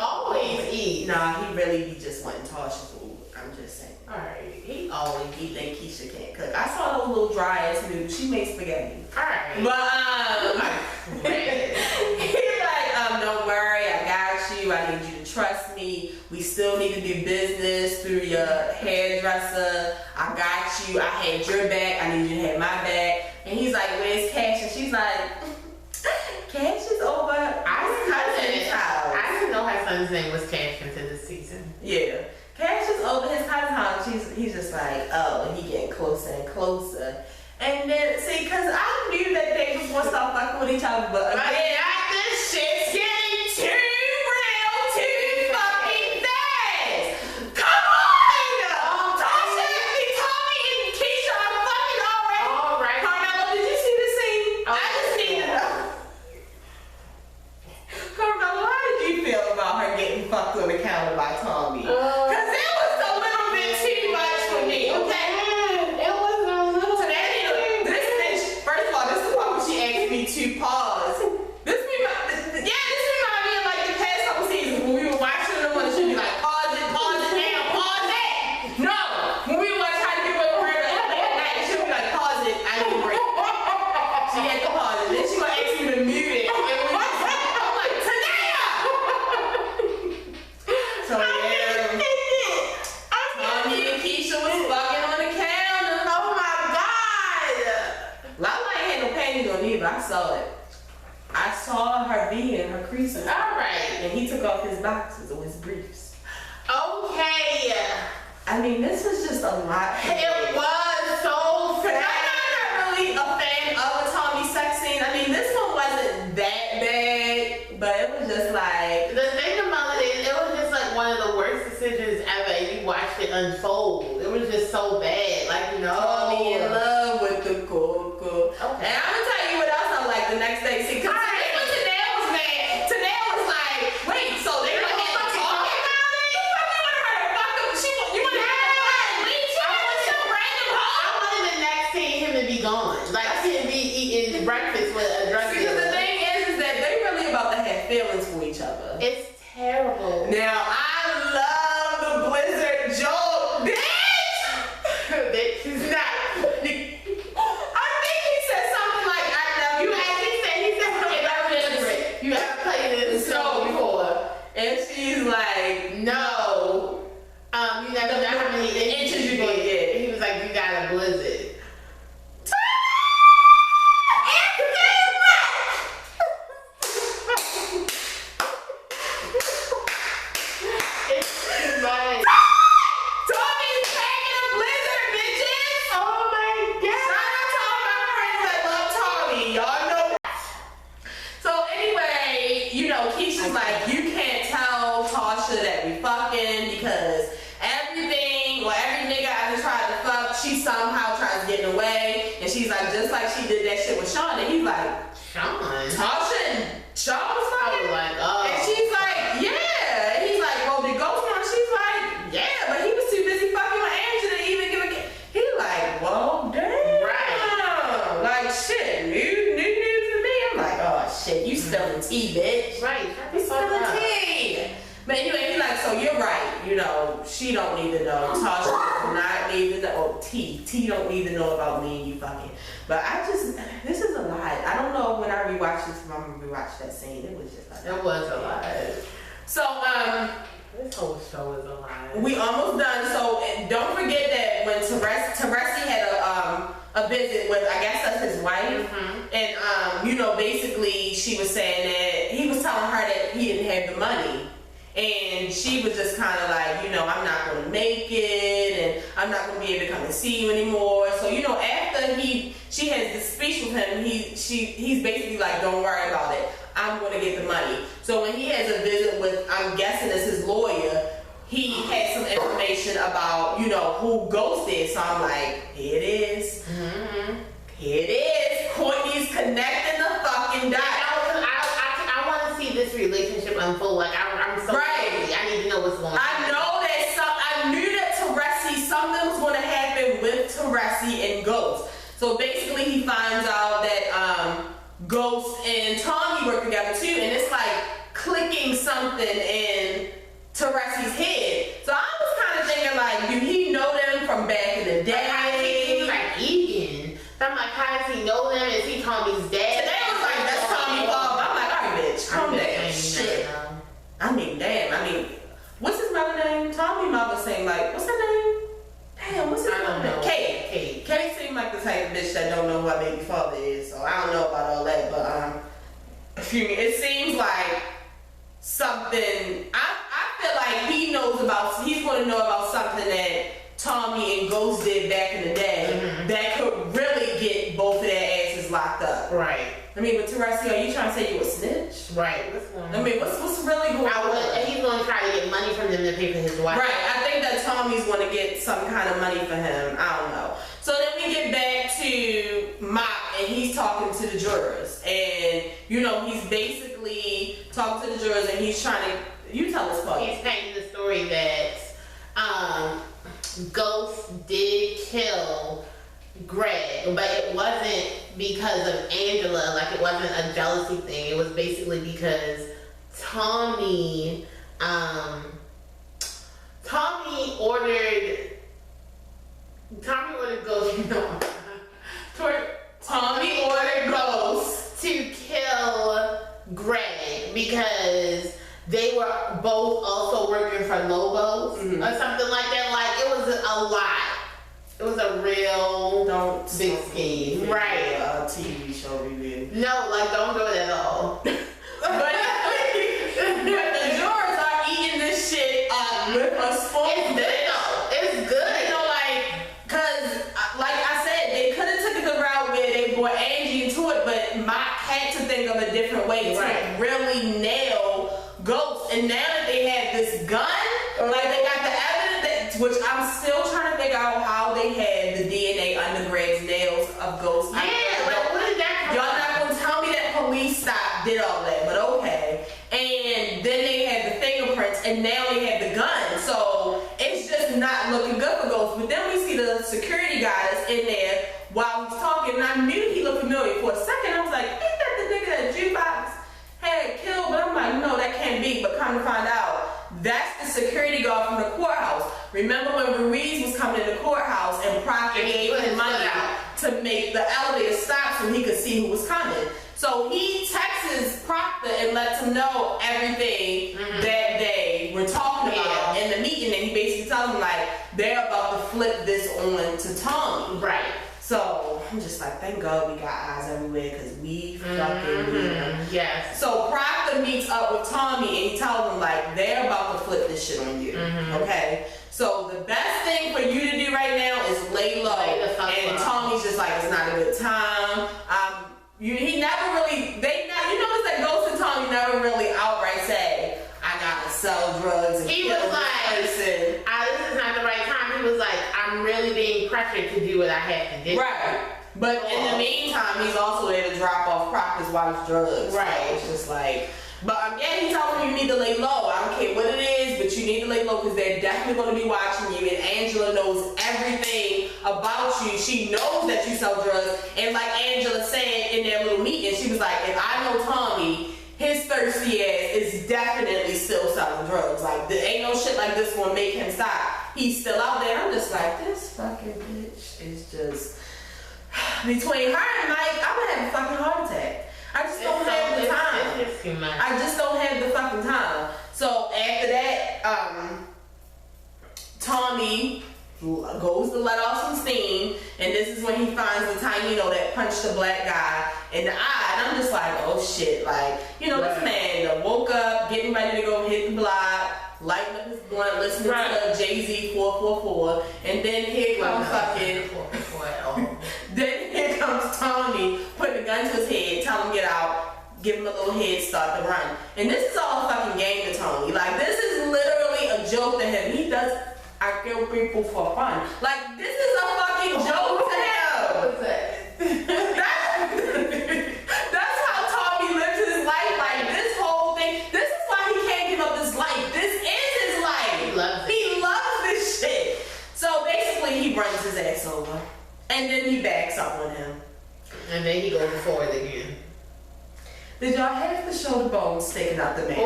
Always eat. nah, he really be just wanting Tasha food. I'm just saying. Alright. He always he think Keisha can't cook. I saw those little dry ass noodles. She makes spaghetti. Alright. But he's like, don't worry, I got you. I need you to trust me. We still need to do business through your hairdresser. I got you. I had your back. I need you to have my back. And he's like, where's Cash? And she's like, Cash is over. Cousin's house. I didn't know her son's name was Cash until this season. Yeah. Cash is over his cousin's house. He's just like, oh, and he getting closer and closer. And then, see, because I knew that they was going to start fucking with each other, but again, this shit's getting too real, too fucking fast. Come on! Tasha and Tommy and Keisha are fucking already. All right. Carmelo, did you see the scene? Oh, I just need to know. Carmelo, how did you feel about her getting fucked on the counter by Tommy? Because it was a little bit too much for me, okay? It was a little. So that is, this bitch, first of all, this is why when she asked me to pause. This remind me of like the past couple seasons when we were watching the one and she'd be like, pause it now, pause it. No, when we were trying to get with her late at night, she'd be like, pause it, I need a break. She had to pause it. Then she would ask me to mute it. And we just, I'm like, Tanea! So yeah. Tommy and Keisha was fucking on the counter. Oh my God! Lala ain't had no panties on either. I saw it. I saw her being her creases. Alright. And he took off his boxes or his briefs. Okay. I mean, this was just a lot. It was so Cause sad. I'm not really a fan of a Tommy sex scene. I mean, this one wasn't that bad, but it was just like. The thing about it is, it was just like one of the worst decisions ever. You watched it unfold. It was just so bad. Like, you know. Tommy in love with the coco. Okay. And I'm gonna tell you what else I like the next day. See, cause Tanel was mad. Tanel was like, wait, so they were talking about it? You want her to fuck up? You want her to leave? She was some random I hoe. wanted the next scene him to be gone. Like, him be eating breakfast with a drug Because the dealer. thing is that they really about to have feelings for each other. It's terrible. Now, I love the Blizzard joke. Bitch! Bitch is not. I think he said something like, I love you. He said something very different. You ever played this show before? And she's like, No. You never know how many inches you gonna get. He was like, you got a blizzard. It's too much. Tommy's packing a Blizzard, bitches! Oh my Shout out to all my friends that love Tommy. Y'all know. So anyway, you know, Keisha's like, you can't tell Tasha that we fucking because everything or every nigga I just tried to fuck, she somehow tries to get in the way. And she's like, just like she did that shit with Sean. And he's like, Sean. Tasha and Sean was I fucking? was like, oh. And she's like, yeah. And he's like, well, did Ghost know? She's like, yeah, but he was too busy fucking with Angela to even give a. He like, well, damn. Right. Like shit, new news to me. I'm like, oh shit, you spilling tea, bitch. Right. You spilling tea. But anyway, he's like, so you're right. You know, she don't need to know. Tasha does not need to know. Oh, T don't need to know about me and you fucking. But this is a lot. I don't know when I rewatch this, if I'm gonna rewatch that scene. It was just like. It was a lot. So, This whole show is a lot. we almost done. So don't forget that when Teresi had a visit with, I guess that's his wife, and you know, basically she was saying that he was telling her that he didn't have the money, and she was just kind of like, you know, I'm not going to naked and I'm not gonna be able to come and see you anymore. So you know, after she has this speech with him, he's basically like, don't worry about it. I'm gonna get the money. So when he has a visit with, I'm guessing it's his lawyer, he had some information about, you know, who Ghost is. So I'm like, here it is. Mm-hmm. Here it is. Courtney's connecting the fucking dots. I want to see this relationship unfold. Like, I'm so crazy. I need to know what's going on. I knew that something was going to happen with Teresi and Ghost. So basically he finds out that Ghost and Tommy work together too. And it's like clicking something in Teresi's head. So I was kind of thinking like, do he know them from back in the day? Like, I think he's like Egan. So I'm like, how does he know them? Is he Tommy's dad? Today was like, that's Tommy Bob. I'm like, all right, bitch, calm down. Shit. I mean, damn. I mean, what's his mother name? Tommy mother saying like, what's her name? Damn, what's his mother name? Kate. Kate seemed like the type of bitch that don't know who her baby father is. So I don't know about all that, but it seems like something. I feel like he's going to know about something that Tommy and Ghost did back in the day that could really get both of their asses locked up. Right. I mean, but Teresi, are you trying to say you a snitch? Right. What's going on? I mean, what's really going on? And he's going to try to get money from them to pay for his wife. Right. I think that Tommy's going to get some kind of money for him. I don't know. So then we get back to Mop, and he's talking to the jurors. And, you know, he's basically talking to the jurors, and he's trying to... You tell us, Paul. He's painting the story that Ghost did kill Greg, but it wasn't because of Angela. Like, it wasn't a jealousy thing. It was basically because Tommy ordered Ghost. No. Tommy ordered Ghost to kill Greg because they were both also working for Lobos or something like that. Like, it was a lot. It was a real big scheme. Right. TV show review. No, like, don't do it at all. But the jurors are eating this shit up with a spoon. It's good though. It's good. You know, like, cause like I said, they could have took the route where they brought Angie into it, but Mike had to think of a different way to really nail Ghost. And now that they have this gun, like they got the evidence, which I'm still trying to figure out how they had the DNA under Greg's nails of Ghost. Yeah, like, what is that? Y'all not gonna tell me that police did all that, but okay. And then they had the fingerprints, and now they have the gun. So it's just not looking good for Ghost. But then we see the security guy that's in there while he's talking, and I knew he looked familiar. For a second, I was like, ain't that the nigga that Jukebox had killed? But I'm like, no, that can't be. But come to find out, that's the security guard from the courthouse. Remember when Ruiz was coming in the courthouse and Proctor gave him money to make the elevator stop so he could see who was coming? So he texts Proctor and lets him know everything that they were talking about in the meeting, and he basically tells him like they're about to flip this on to Tommy. Right. So I'm just like, thank God we got eyes everywhere because we fucking need them. Yes. So Proctor meets up with Tommy and he tells him like they're about to flip this shit on you. Okay. So the best thing for you to do right now is lay low. And Tommy's just like, it's not a good time. He never really. You notice that Ghost and Tommy never really outright say, I gotta sell drugs and He kill was this like, person. this is not the right time. He was like, I'm really being pressured to do what I have to do. Right. But in the meantime, he's also there to drop off Proctor's wife's drugs. Right. So it's just like, but yeah, he told him you need to lay low. I don't care what it is, but you need to lay low because they're definitely going to be watching you. And Angela knows everything about you. She knows that you sell drugs. And like Angela said in their little meeting, she was like, if I know Tommy, his thirsty ass is definitely still selling drugs. Like, there ain't no shit like this gonna make him stop. He's still out there. I'm just like, this fucking bitch is just between her and Mike, I'm gonna have a fucking heart attack. I just don't have the time. It's too much. I just don't have the fucking time. So after that, Tommy goes to let off some steam, and this is when he finds the Taino that punched the black guy in the eye, and I'm just like, oh shit, like, this man woke up, getting ready to go hit the block, lighting up his blunt, one listening to Jay-Z 444, and then here comes fucking then here comes Tommy putting a gun to his head, tell him get out, give him a little head start to run. And this is all a fucking game to Tommy. Like, this is literally a joke to him. He does, I kill people for fun. Like, this is a fucking joke to him. That's how Tommy lives his life. Like, this whole thing, this is why he can't give up his life. This is his life. He loves this shit. So basically, he runs his ass over. And then he backs up on him. And then he goes forward again. Did y'all have to show the bones sticking out the man's leg? I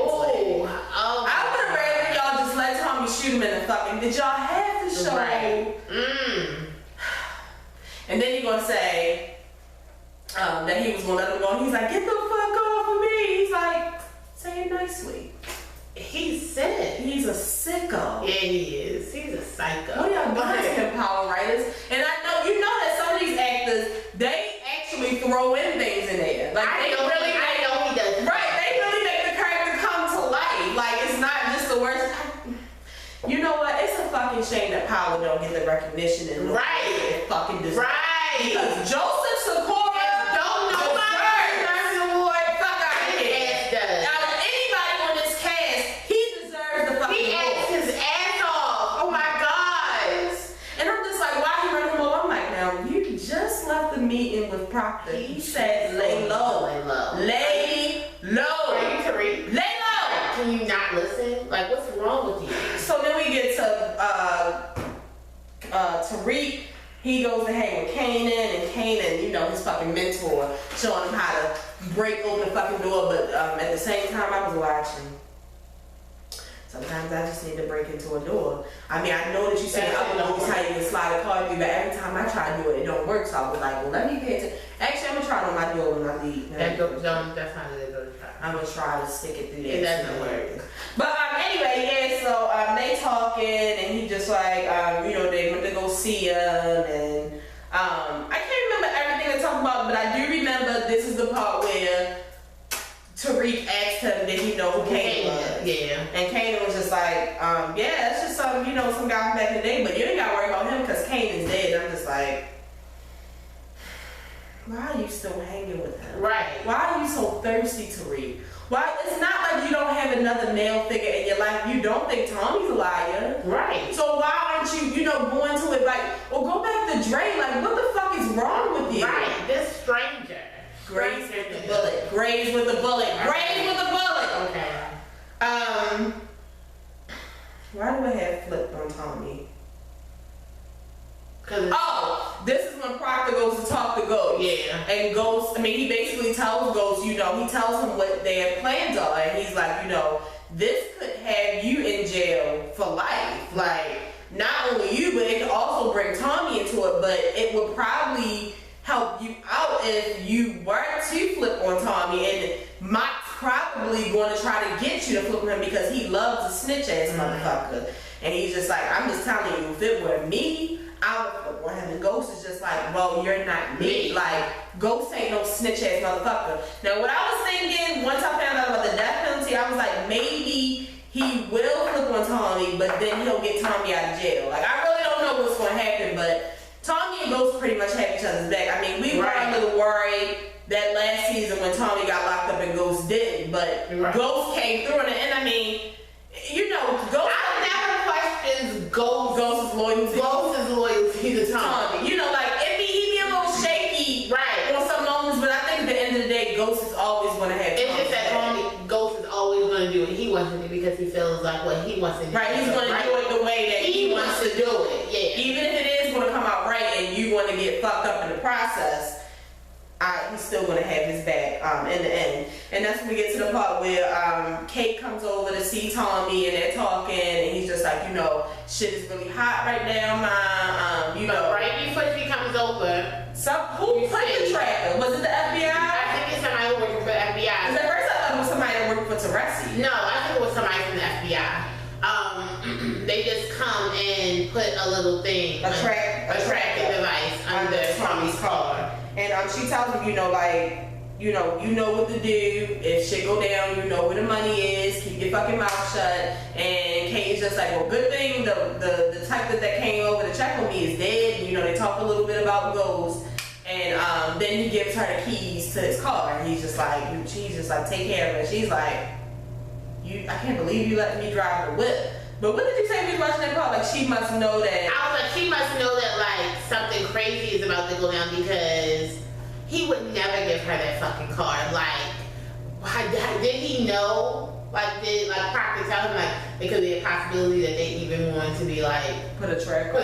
would have rather y'all just let Tommy shoot him in the fucking. Did y'all have to show? Right. And then you're gonna say that he was gonna let him go. And he's like, get the fuck off of me. He's like, say it nicely. He's sick. He's a sicko. Yeah, he is. He's a psycho. What are y'all doing to power writers? And I know you know that some of these actors, they actually throw in things in there. Like I know he does. Right, they really make the character come to life. Like, it's not just the worst. You know what? It's a fucking shame that Power don't get the recognition and it fucking deserves. Right. Because Joseph Sikora don't know the award. Fuck out of here. Out of anybody on this cast, he deserves the fucking award. He acts his ass off. Oh my God. And I'm just like, why he running low? I'm like, now you just left the meeting with Proctor. He said, lay low. Lay low. Are you Tariq? Lay low. Can you not listen? Like, what's wrong with you? So then we get to Tariq. He goes to hang with Kanan, and Kanan, you know, his fucking mentor, showing him how to break open the fucking door. But at the same time, I was watching. Sometimes I just need to break into a door. I mean, I know that you say I don't know how you can slide a car through, but every time I try to do it, it don't work. So I was like, well, let me pay attention. Actually, I'm gonna try it on my door when I leave. That's not good. I'm gonna try to stick it through there. It doesn't work. But anyway, yeah. So they talking, and he just like, you know, they went to go see him, and I can't remember everything they talked about, but I do remember this is the part where Tariq asked him, did he know who Kanan was? Yeah. And Kanan was just like, yeah, it's just some, you know, some guy from back in the day, but you ain't gotta worry about him because Kanan's dead. And I'm just like, why are you still hanging with him? Right. Why are you so thirsty, Tariq? Why? It's not like you don't have another male figure in your life. You don't think Tommy's a liar. Right. So why aren't you, you know, going to it like, well, go back to Dre. Like, what the fuck is wrong with you? Right. This stranger. Graze with the bullet. Graze with the bullet. Graze with the bullet. Okay. Why do I have flipped on Tommy? Oh, this is when Proctor goes to talk to Ghost. Yeah. And Ghost, I mean, he basically tells Ghost, you know, he tells him what their plans are. And he's like, you know, this could have you in jail for life. Like, not only you, but it could also bring Tommy into it. But it would probably help you out if you were to flip on Tommy. And Mike's probably going to try to get you to flip on him because he loves a snitch ass motherfucker. And he's just like, I'm just telling you, if it were me, I would flip on him. And Ghost is just like, well, you're not me. Like, Ghost ain't no snitch ass motherfucker. Now, what I was thinking, once I found out about the death penalty, I was like, maybe he will flip on Tommy, but then he'll get Tommy out of jail. Like, I really don't know what's going to happen, but Tommy and Ghost pretty much have each other's back. I mean, we were a little worried that last season when Tommy got locked up and Ghost didn't, but Ghost came through, and I mean, you know, Ghost. I never questioned Ghost's loyalty. Ghost's loyalty to Tommy. You know, like, he be a little shaky on some moments, but I think at the end of the day, Ghost is always going to have Tommy. It's just that Ghost is always going to do what he wants to do because he feels like what he wants to do. Right, he's going to do it the way that he wants to do it. Yeah. Even if it is going to come out right and you want to get fucked up in the process, he's still going to have his back in the end. And that's when we get to the part where Kate comes over to see Tommy and they're talking and he's just like, you know, shit is really hot right now, Mom. You know. Right before she comes over. Who played the tracker? Was it the FBI? I think it's somebody working for the FBI. Because at first I thought it was somebody that worked for Teresi. No, I think it was somebody from the FBI. They just come and put a little thing, a tracking device under Tommy's car. And she tells him, you know, like, you know what to do. If shit go down, you know where the money is. Keep your fucking mouth shut, and Kane's just like, well, good thing the type that came over to check on me is dead. And, you know, they talk a little bit about Ghost, and then he gives her the keys to his car, and she's just like, take care of it. She's like, I can't believe you let me drive the whip. But what did you say when you was watching that part? Like, she must know that. I was like, she must know that, like, something crazy is about to go down, because he would never give her that fucking car. Like, why did he know? Like, did Proctor tell him, like, it could be a possibility that they even want to be like Put a track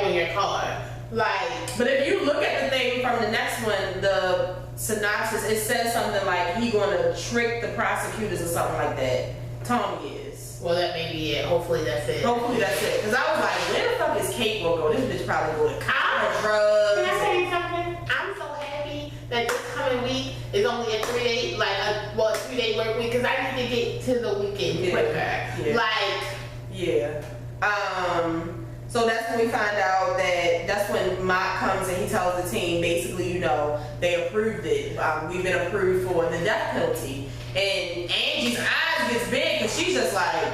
on your car. Like, but if you look at the thing from the next one, the synopsis, it says something like he gonna trick the prosecutors or something like that. Tommy is. Well, that may be it. Hopefully that's it. Hopefully that's it. Because I was like, where the fuck is Kate gonna go? This bitch probably go to college, drugs. Can I tell you something? I'm so happy that this coming week is only a 3-day, like a 3-day work week, because I need to get to the weekend quicker. Yeah. Like, yeah. So that's when we find out that's when Mock comes and he tells the team, basically, you know, they approved it. We've been approved for the death penalty. And Angie's eyes gets big because she's just like,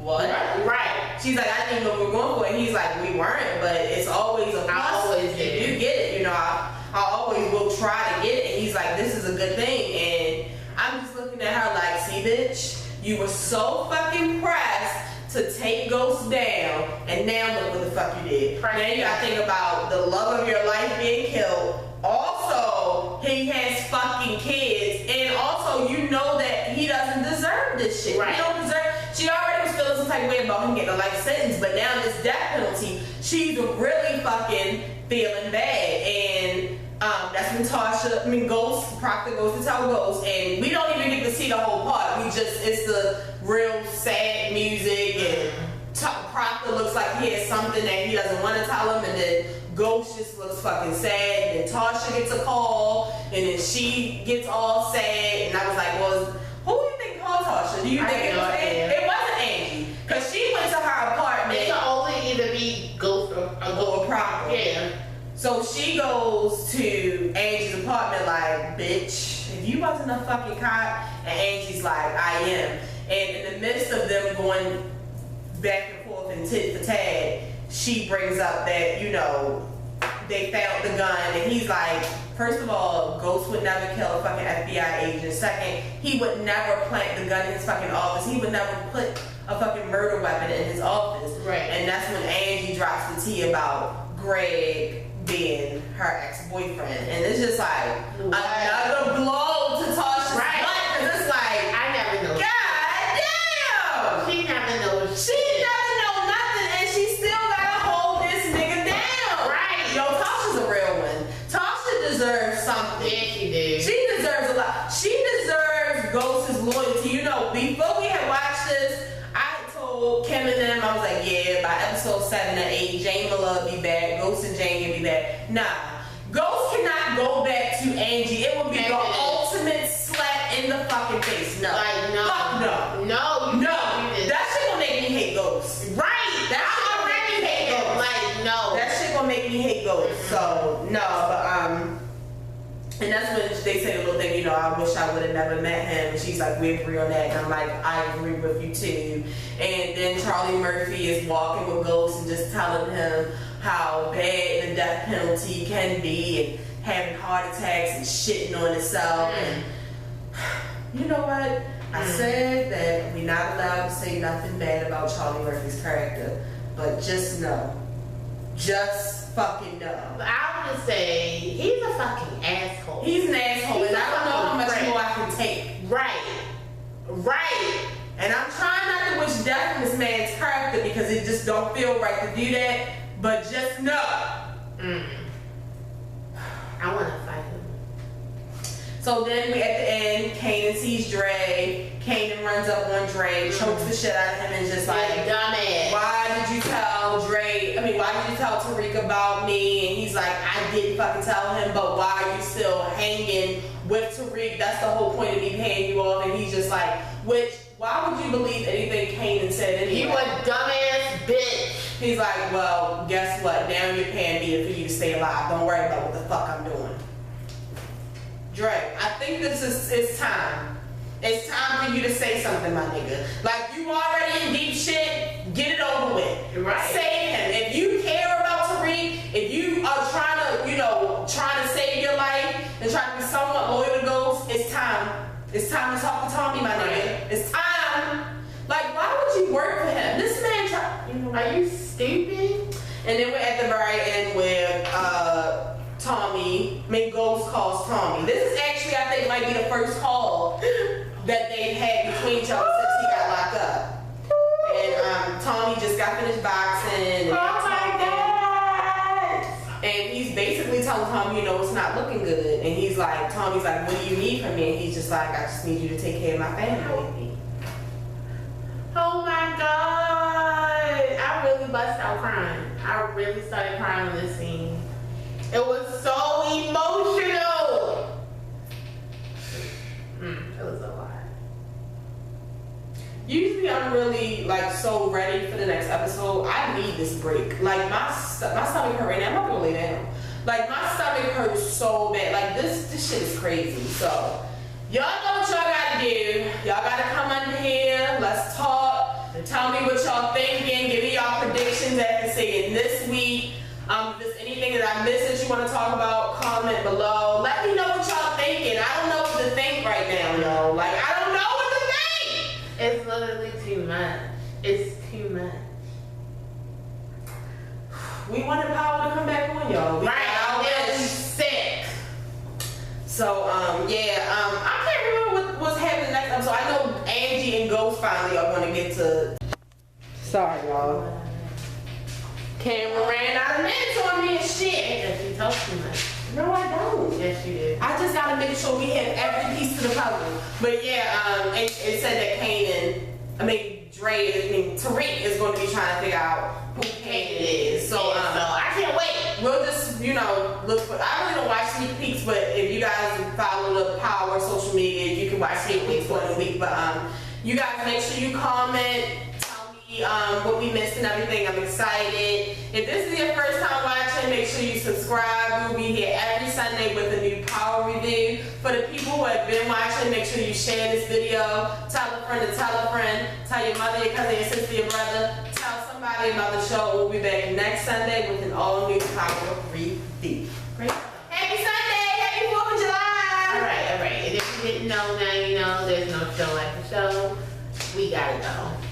what? Right. She's like, I didn't know we were going for it. And he's like, we weren't, but it's always a plus. I always if you get it, you know, I always will try to get it. And he's like, this is a good thing. And I'm just looking at her like, see, bitch, you were so fucking pressed to take Ghost down, and now look what the fuck you did. Now you gotta think about the love of your life being killed. Also, he has fucking kids, and also you know that he doesn't deserve this shit. Right. He don't deserve. She already was feeling some type of way about him getting a life sentence, but now this death penalty, she's really fucking feeling bad. And that's when Ghost, Proctor goes to tell Ghost, and we don't even get to see the whole part. It's the real sad music, and Proctor looks like he has something that he doesn't want to tell him, and then Ghost just looks fucking sad, and Tasha gets a call, and then she gets all sad, and I was like, well, who do you think called Tasha? Do you think it was Angie? It wasn't Angie, because she went to her apartment. It can only either be Ghost or Proctor. Yeah. So she goes to Angie's apartment like, bitch, if you wasn't a fucking cop, and Angie's like, I am. And in the midst of them going back and forth and tit for tat, she brings up that, you know, they found the gun, and he's like, first of all, Ghost would never kill a fucking FBI agent. Second, he would never plant the gun in his fucking office. He would never put a fucking murder weapon in his office. Right. And that's when Angie drops the tea about Greg being her ex-boyfriend, and it's just like another blow to Tasha's butt, because it's like, I never know. God damn! She never knows. She never know nothing, and she still gotta hold this nigga down. Right. Yo, Tasha's a real one. Tasha deserves something. Yeah, she did. She deserves a lot. She deserves Ghost's loyalty. You know, before we had watched this, I told Kim and them, I was like, yeah, by episode 7 or 8, Jane will be back, Ghost and Jane will be back. Nah, Ghost cannot go back to Angie. It would be the ultimate slap in the fucking face. No. Like, no. Fuck no. No. That shit gonna make me hate Ghost. Right. That shit gonna make me hate Ghost. Like, no. That shit gonna make me hate Ghost. So, no, but, and that's when they say the little thing, you know, I wish I would have never met him. And she's like, we agree on that. And I'm like, I agree with you too. And then Charlie Murphy is walking with Ghost and just telling him how bad the death penalty can be, and having heart attacks and shitting on itself. And you know what? I said that we're not allowed to say nothing bad about Charlie Murphy's character, but just know. Just fucking know. I would say he's a fucking asshole. He's an asshole, and I don't know how much Right. more I can take. Right. And I'm trying not to wish death on this man's character because it just don't feel right to do that. But just know. I want to fight him. So then we at the end, Kanan sees Dre. Kanan runs up on Dre, chokes the shit out of him, and just like, dumbass. why did you tell Tariq about me? And he's like, I didn't fucking tell him, but why are you still hanging with Tariq? That's the whole point of me paying you off. And he's just like, why would you believe anything Kanan said anyway? You a dumbass bitch. He's like, well, guess what? Now you're paying me for you to stay alive. Don't worry about what the fuck I'm doing. Dre, I think it's time. It's time for you to say something, my nigga. Like, you You already in deep shit. Get it over with. Right. Save him. If you care about Tariq, if you are trying to save your life and trying to be somewhat loyal to Ghost, it's time. It's time to talk to Tommy, my nigga. It's time. Like, why would you work for him? This man Are you stupid? And then we're at the very end where Ghost calls Tommy. This is actually, I think, might be the first call that they've had between each other since he got locked up. And Tommy just got finished boxing. And and he's basically telling Tommy, it's not looking good. And he's like, Tommy's like, what do you need from me? And he's just like, I just need you to take care of my family. Oh my God. I really bust out crying. I really started crying on this scene. It was so emotional. It was a lot. Usually I'm really so ready for the next episode. I need this break. Like my stomach hurt right now. I'm not gonna lay down. Like my stomach hurts so bad. Like this shit is crazy. So y'all know what y'all gotta do. Y'all gotta come under here. Let's talk. Tell me what y'all thinking. Give me y'all predictions after seeing this week. If there's anything that I missed that you want to talk about, comment below. Let me know what y'all thinking. I don't know what to think right now, yo. Like I don't know what to think. It's literally too much. It's too much. We wanted Power to come back on, y'all. We Right, now we sick. So, I can't remember what's happening next episode. I know Angie and Ghost finally are going to get to... Sorry, y'all. Camera ran out of minutes on me and shit. Yes, you talk too much. No, I don't. Yes, you did. I just gotta make sure we have every piece of the puzzle. But yeah, it said that Tariq is going to be trying to figure out who Kanan is. So, so I can't wait. We'll just, look for. I really don't watch sneak peeks, but if you guys follow the Power social media, you can watch sneak peeks for the week. But you guys make sure you comment. What we missed and everything. I'm excited. If this is your first time watching, make sure you subscribe. We'll be here every Sunday with a new Power review. For the people who have been watching, make sure you share this video. Tell a friend to tell a friend. Tell your mother, your cousin, your sister, your brother. Tell somebody about the show. We'll be back next Sunday with an all-new Power review. Great. Happy Sunday! Happy 4th of July! Alright. And if you didn't know, now you know there's no show like the show. We gotta go.